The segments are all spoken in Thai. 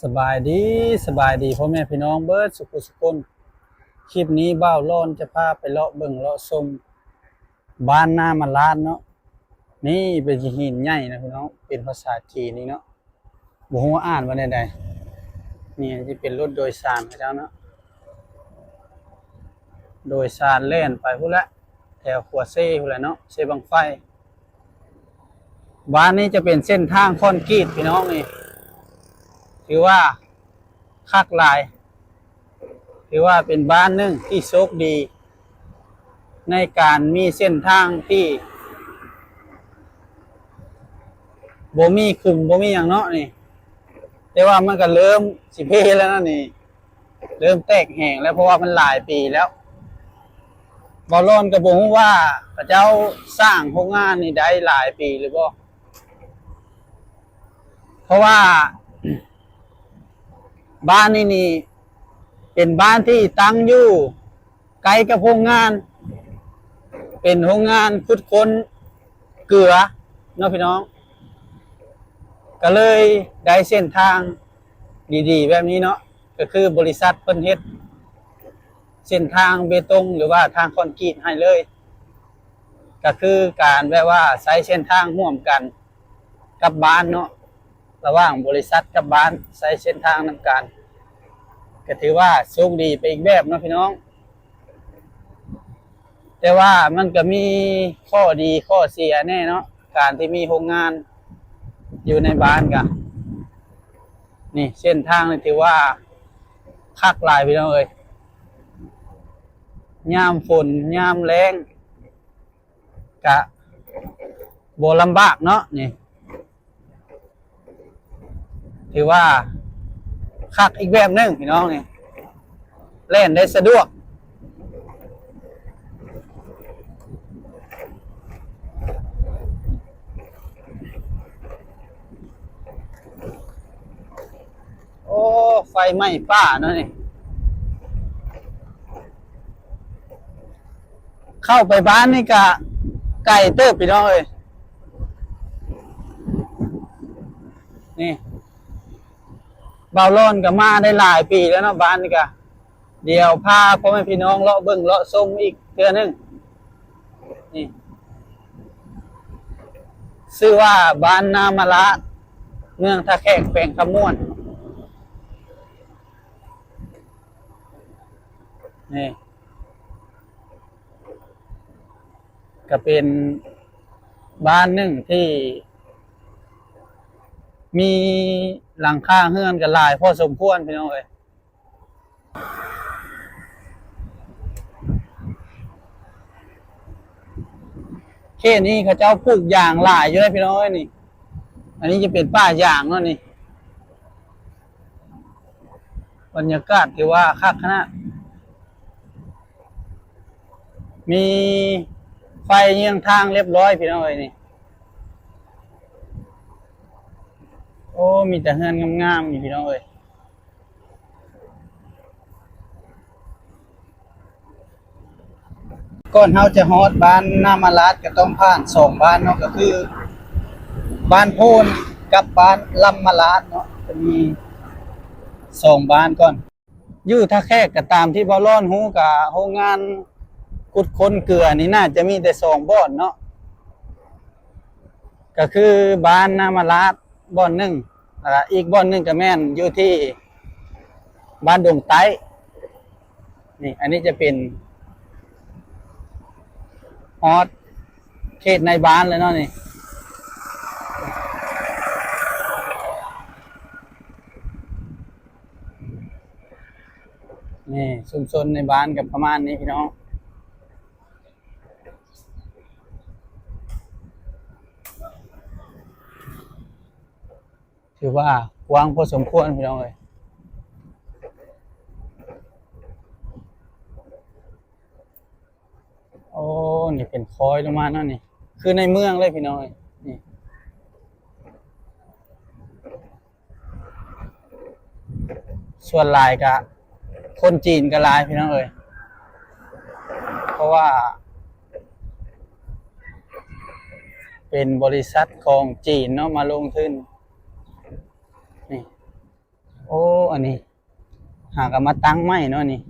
สบายดีสบายดีพ่อแม่พี่น้องเบิร์ดสุขุสุขคนคลิปนี้บ้าวร้อนจะพาไปเลาะเบิ่งเลาะชมบ้านหน้ามาลาดเนาะนี่เป็นหินใหญ่นะพี่น้องเป็นภาษาจีนนี่เนาะบ่ฮู้ว่าอ่านว่าใดๆนี่จะเป็นรถโดยสารเขาเจ้าเนาะโดยสารเล่นไปพุ่นละแถวขัวเซ่พุ่นละเนาะเซ่บังไฟบ้านนี้จะเป็นเส้นทางคอนกรีตพี่น้องนี่ถือว่าคักหลายถือว่าเป็นบ้านหนึ่งที่โชคดีในการมีเส้นทางที่บ่มีคุมบ่มีอย่างเนาะนี่แต่ว่ามันก็เริ่มสิเพแล้วนะนี่เริ่มแตกแห้งแล้วเพราะว่ามันหลายปีแล้วบ่ร้อนก็บ่ฮู้ว่าพระเจ้าสร้างโรงงานนี่ได้หลายปีหรือบ่เพราะว่าบ้านนี่เป็นบ้านที่ตั้งอยู่ไกลกับโรงงานเป็นโรงงานขุดค้นเกลือเนาะพี่น้องก็เลยได้เส้นทางดีๆแบบนี้เนาะก็คือบริษัทเพิ่นเฮ็ดเส้นทางเบตงหรือว่าทางคอนกรีตให้เลยก็คือการแบบว่าใช้เส้นทางร่วมกันกับบ้านเนาะระหว่างบริษัทกับบ้านใช้เส้นทางนำกันก็ถือว่าโชคดีไปอีกแบบเนาะพี่น้องแต่ว่ามันก็มีข้อดีข้อเสียแน่เนาะการที่มีโรงงานอยู่ในบ้านกันนี่เส้นทางนี่ถือว่าคักหลายพี่น้องเอ้ยยามฝนยามแล้งกะบ่ลำบากเนาะนี่ถือว่าคักอีกแบบหนึ่งพี่น้องนี่เล่นได้สะดวกโอ้ไฟไหม้ป่าเนาะนี่เข้าไปบ้านนี่กะไก่เติบพี่น้องเอ้ยนี่เบาร้อนก็มาได้หลายปีแล้วเนาะบ้านนี่กะเดี๋ยวพาพ่อแม่พี่น้องเลาะเบิ่งเลาะชมอีกเทื่อนึงนี่ชื่อว่าบ้านนามะละเมืองท่าแขกแขวงคำม่วนนี่ก็เป็นบ้านหนึ่งที่มีหลังคาเฮือนกันหลายพอสมควรพี่น้องเอ้ยเขตนี้เขาเจ้าปลูกยางหลายอยู่เลยพี่น้องเอ้ยนี่อันนี้จะเป็นป่ายางเนาะนี่บรรยากาศถือว่าคักขนาดมีไฟเยี่ยงทางเรียบร้อยพี่น้องเอ้ยนี่โอ้มีแต่เฮือนงามๆอยู่พี่น้องเอ้ยก่อนเฮาจะฮอดบ้านนามาลาดก็ต้องผ่านสองบ้านเนาะก็คือบ้านโพนกับบ้านลำมาลาดเนาะจะมีสองบ้านก่อนอยู่ท่าแขกก็ตามที่บ่ร้อนฮู้กับโรงงานขุดค้นเกลือนี่น่าจะมีแต่สองบ่อนเนาะก็คือบ้านนามาลาดบ่อนหนึ่งอีกบ่อนหนึ่งก็แม่นอยู่ที่บ้านดงไต้นี่อันนี้จะเป็นฮอดเขตในบ้านเลยเนาะนี่นี่ชุมชนในบ้านกับประมาณนี้พี่น้องถือว่ากว้างพอสมควรพี่น้องเลยโอ้นี่เป็นคอยลงมาเนาะนี่คือในเมืองเลยพี่น้องเอ้ยนี่ส่วนหลายกะคนจีนก็หลายพี่น้องเอ้ยเพราะว่าเป็นบริษัทของจีนเนาะมาลงทุนนี่โอ้ อันนี้หากมาตั้งไม้เนาะนี่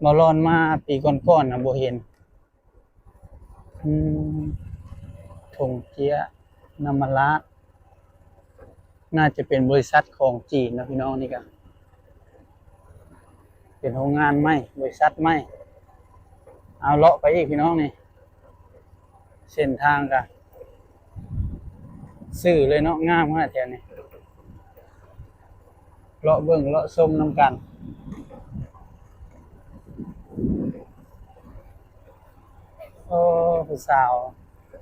บ่ร้อนมาปีก่อนๆนะบ่เห็นทงเจียนามาระน่าจะเป็นบริษัทของจีนนะพี่น้องนี่ก็เป็นโรงงานไม้บริษัทไม้เอาเลาะไปอีกพี่น้องนี่เส้นทางก็ซื่อเลยเนาะงามขนาดนี้เลาะเบิ่งเลาะชมนำกันโอ้ผู้สาว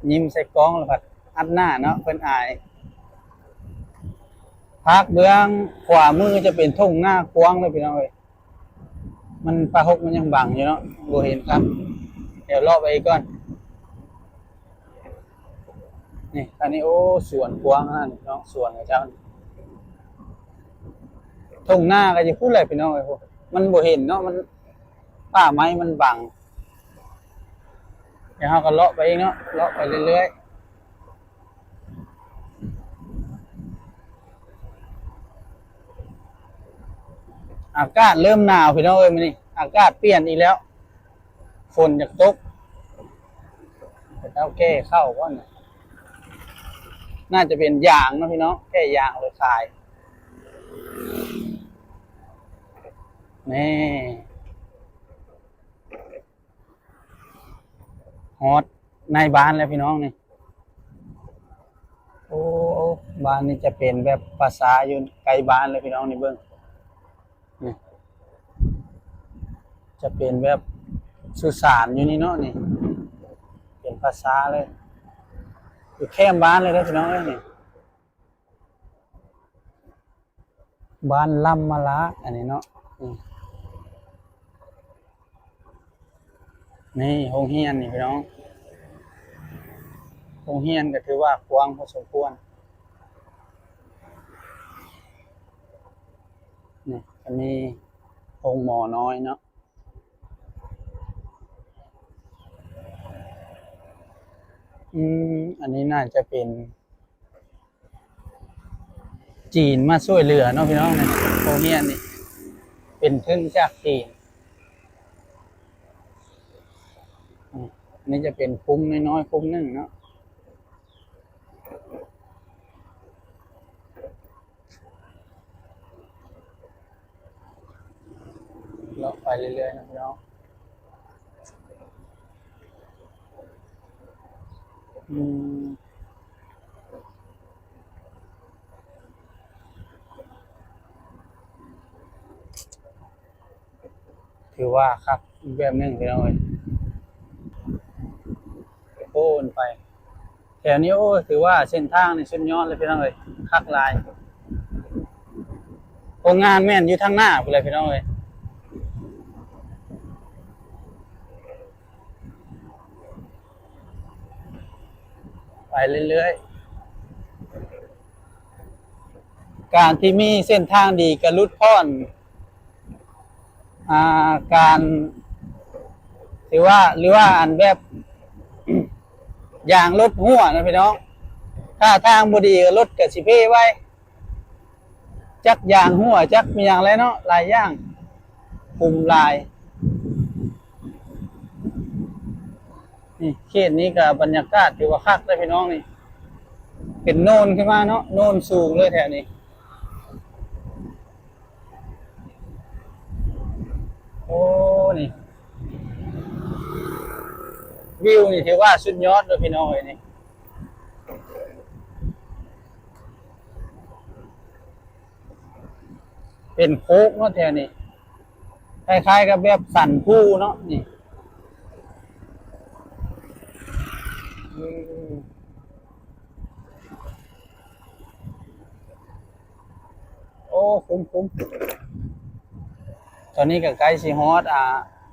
ยิ้มใส่กล้องแล้วผัดอัดหน้าเนาะเพิ่นอายภาคเบื้องขวามือจะเป็นทุ่งหน้ากว้างเลยพี่น้องเอ้ยมันปลาหกมันยังบังอยู่เนาะบ่เห็นครับเดี๋ยวเลาะไปอีกก่อนนี่อันนี้โอ้สวนกว้างนะพี่น้องสวนของเจ้าทุ่งหน้าก็จะพูดอะไรพี่น้องเอ้ยพวกมันบ่เห็นเนาะมันป่าไม้มันบังเดี๋ยวเราก็เลาะไปเองเนาะเลาะไปเรื่อยๆอากาศเริ่มหนาวพี่น้องเอ้ยมื้อนี้อากาศเปลี่ยนอีกแล้วฝนจะตกเอาแก้เข้าก่อนน่าจะเป็นยางนะพี่น้องแก้ยางเลยขายนี่ฮอตในบ้านแล้วพี่น้องนี่โอ้บ้านนี้จะเป็นแบบภาษาอยู่ไกลบ้านเลยพี่น้องนี่เบิ้งนี่จะเป็นแบบสุสานอยู่นี่เนาะนี่เป็นภาษาเลยอยู่แคมบ้านเลยนะพี่น้องนี่บ้านลำมะละอันนี้เนาะนี่โรงเรียนนี่พี่น้องโรงเรียนก็ถือว่ากว้างพอสมควรนี่จะมีองค์หมอน้อยเนาะอันนี้น่าจะเป็นจีนมาช่วยเหลือเนาะพี่น้องเนี่ยโรงเรียนนี่เป็นทึ่งจากจีนอันนี้จะเป็นคุ้มน้อยๆคุ้มหนึ่งเนาะเลาะไปเรื่อยๆนะพี่น้องถือว่าครับอีกแบบหนึ่งพี่น้องเลยโอนไปแถวนี้โอ้ถือว่าเส้นทางในสุดยอดเลยพี่น้องเลยคักลายโรงงานแม่นอยู่ทางหน้าไปเลยพี่น้องเลยไปเรื่อยๆการที่มีเส้นทางดีกระลุดพ่อนการถือว่าหรือว่าอันแบบอย่างรถหัวนะพี่น้องถ้าทางบดีรถกับสิเพ่ไว้จักอย่างหัวจักมีอย่างไรเนาะหลายอย่างปุ่มลายนี่เขตนี้กับบรรยากาศถือว่าคักเลยพี่น้องนี่เป็นโนนขึ้นมาเนาะโนนสูงเลยแถวนี้โอ้นี่วิวนี่ถือว่าสุดยอดเลยพี่น้องเลยนี่เป็นโค้กเนาะแถวนี้คล้ายๆกับแบบสันผู้เนาะนี่โอ้คุ้มตอนนี้ก็ใกล้สิฮอด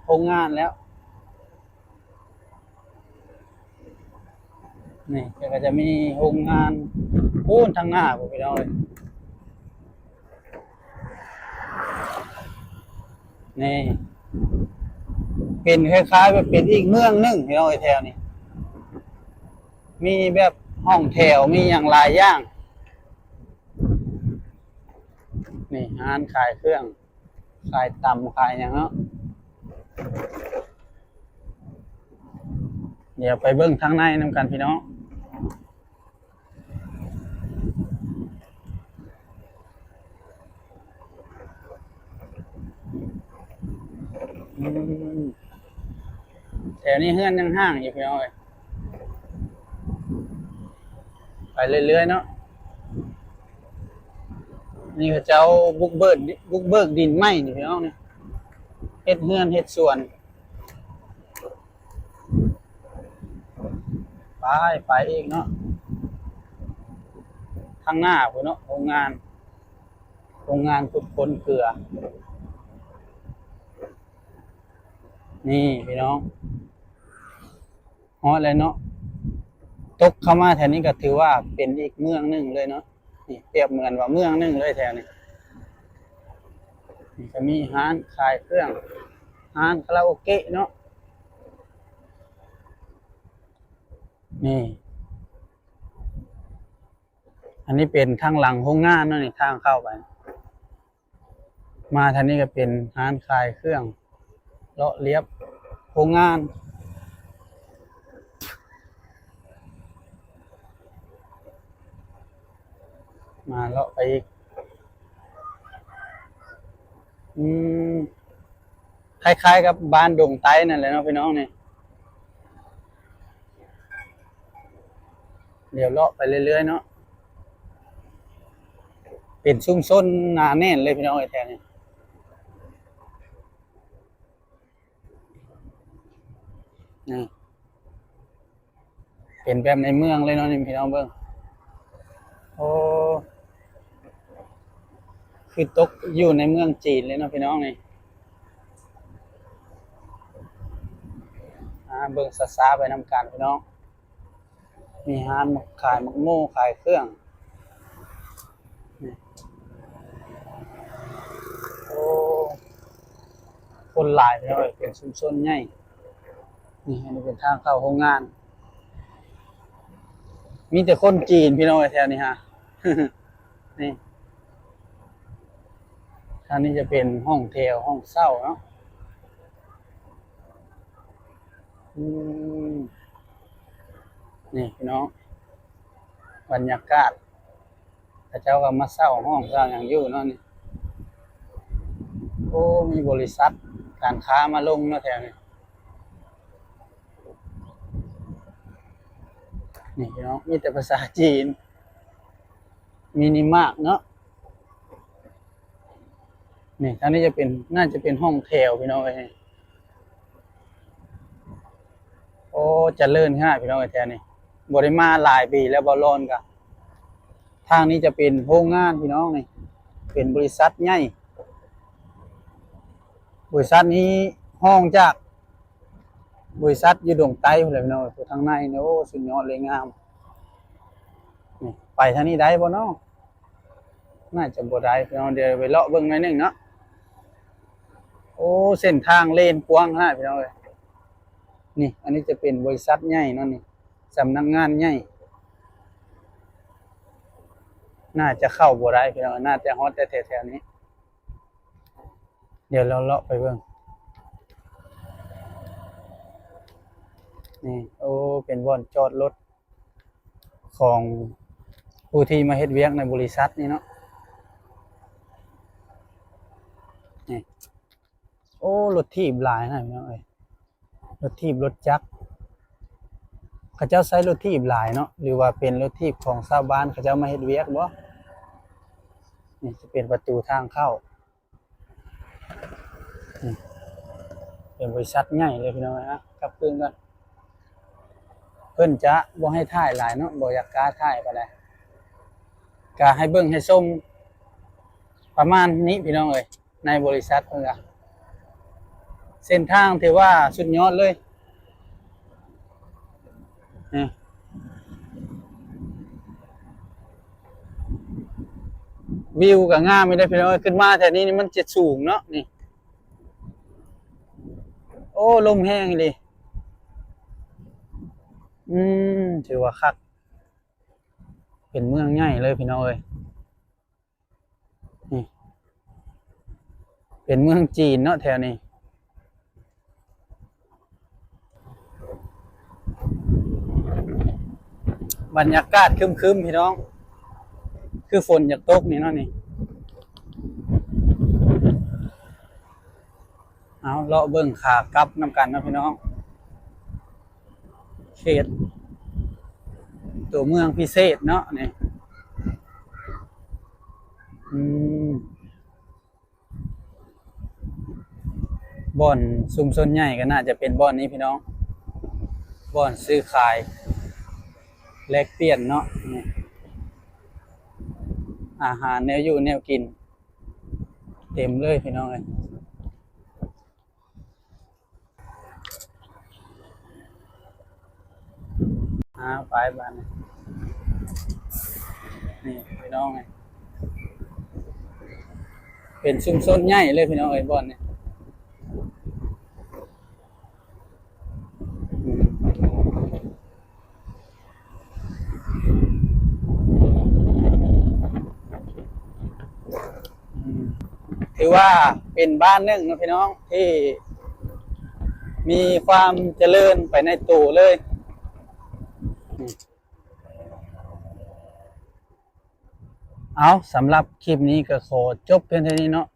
โรงงานแล้วนี่ก็จะมีโรงงานพูนทางหน้าผมพี่น้องเลยนี่เป็นคล้ายๆแบบเป็นอีกเมืองนึงพี่น้องแถวนี้มีแบบห้องแถวมีอย่างหลายอย่าง นี่ร้านขายเครื่องขายตำขายอย่างเนาะเดี๋ยวไปเบิ้งทางในนำกันพี่น้องแถวนี้เฮือนยังห้างอยู่พี่น้องเอ้ยไปเรื่อยๆเนาะนี่เขาเจ้าบุกเบิกดินไหมนี่พี่น้องเนี่ยเฮ็ดเฮือนเฮ็ดสวนไปอีกเนาะข้างหน้าพุ่นเนาะโรงงานขุดค้นเกลือนี่พี่น้องฮอดเลยเนาะตกเข้ามาแถวนี้ก็ถือว่าเป็นอีกเมืองหนึ่งเลยเนาะนี่เปรียบเหมือนว่าเมืองหนึ่งเลยแถวนี้นี่ก็มีร้านขายเครื่องร้านคาราโอเกะเนาะนี่อันนี้เป็นทางหลังโรงงานเนาะนี่ทางเข้าไปมาทางนี้ก็เป็นร้านขายเครื่องเลาะเลียบโรงงานมาเลาะไปอีกคล้ายๆกับบ้านดงไต้นั่นแหละเนาะพี่น้องเนี่ยเดี๋ยวเลาะไปเรื่อยๆเนาะเป็นซุ้มซ้นหนาแน่นเลยพี่น้องไอ้แทนเนี่ยนี่เป็นแบบในเมืองเลยเนาะนี่พี่น้องเบิ่งโอ้คือตกอยู่ในเมืองจีนเลยเนาะพี่น้องนี่เบิ่งซาๆไปนำกันพี่น้องมีร้านขายหมกโม่ขายเครื่องนี่โอ้คนหลายเลยเป็นชุมชนใหญ่นี่อันนี้เป็นทางเข้าโรงงานมีแต่คนจีนพี่น้องแถวนี้ฮะ นี่ทางนี้จะเป็นห้องเทลห้องเช่าเนาะนี่พี่น้องบรรยากาศพระเจ้าก็มาเช่าห้องสร้างอย่างอยู่เนาะนี่โอ้มีบริษัทการค้ามาลงเนาะแถวนี้นี่พี่น้องมีแต่ภาษาจีนมินิมาร์ทเนาะนี่ทางนี้จะเป็นน่าจะเป็นห้องเทลพี่น้องเอ้ยโอ้เจริญขนาดพี่น้องเอ้ยแถวนี้บ่ได้มาหลายปีแล้วบ่ร้อนกะทางนี้จะเป็นโรงงานพี่น้องนี่เป็นบริษัทใหญ่บริษัทนี้ห้องจากบริษัทอยู่ดงไต้พุ่นแหละพี่น้องอยู่ทางในเนี่ยโอ้สุดยอดเลยงามนี่ไปทางนี้ได้บ่เนาะน่าจะบ่ได้พี่น้องเดี๋ยวไปเลาะเบิ่งหน่อยนึงเนาะโอ้เส้นทางเลนกว้างขนาดพี่น้องเอ้ยนี่อันนี้จะเป็นบริษัทใหญ่เนาะนี่สำนักงานใหญ่น่าจะเข้าบ่ได้พี่น้องน่าจะฮอดแต่แถวๆนี้เดี๋ยวเราเลาะไปเบิ่งนี่โอ้เป็นบ่อนจอดรถของผู้ที่มาเฮ็ดเวียกในบริษัทนี่เนาะนี่โอ้รถถีบหลายนะพี่น้องเอ้ยรถถีบรถจักรเขาเจ้าใช้รถถีบหลายเนาะหรือว่าเป็นรถถีบของชาวบ้านเขาเจ้ามาเฮ็ดเวียกบ่นี่จะเป็นประตูทางเข้าเป็นบริษัทใหญ่เลยพี่น้องนะกลับคืนกันเพิ่นจะบ่ให้ถ่ายหลายเนาะบ่อยากกล้าถ่ายปานใดก็ให้เบิ่งให้ชมประมาณนี้พี่น้องเอ้ยในบริษัทเพิ่นก็เส้นทางถือว่าสุดยอดเลยนี่วิวก็งามไม่ได้พี่น้องเอ้ยขึ้นมาแถวนี้นี่มันจะสูงเนาะนี่โอ้ลมแห้งดิถือว่าคักเป็นเมืองใหญ่เลยพี่น้องเอ้ยนี่ เป็นเมืองจีนเนาะแถวนี้บรรยากาศครึมๆพี่น้องคือฝนอยากตกนี่เนาะนี่เอาเลาะเบิ่งขากลับนำกันเนาะพี่น้องเขตตัวเมืองพิเศษเนาะนี่อืมบ่อนชุมชนใหญ่ก็น่าจะเป็นบ่อนนี้พี่น้องบ่อนซื้อขายแลกเปลี่ยนเนาะนี่อาหารแนวอยู่แนวกินเต็มเลยพี่น้องเลยไปบ้านนี่พี่น้องไงเป็นชุมชนใหญ่เลยพี่น้องเอ้ยบ่อนเนี่ยถือว่าเป็นบ้านหนึ่งนะพี่น้องที่มีความเจริญไปในตัวเลยเอาสำหรับคลิปนี้ก็ขอจบเพียงเท่านี้เนาะ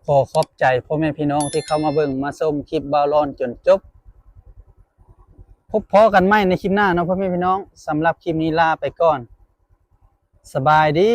ขอขอบใจพ่อแม่พี่น้องที่เข้ามาเบิ่งมาชมคลิปบาวรอนจนจบพบพอกันใหม่ในคลิปหน้าเนาะพ่อแม่พี่น้องสำหรับคลิปนี้ลาไปก่อนสบายดี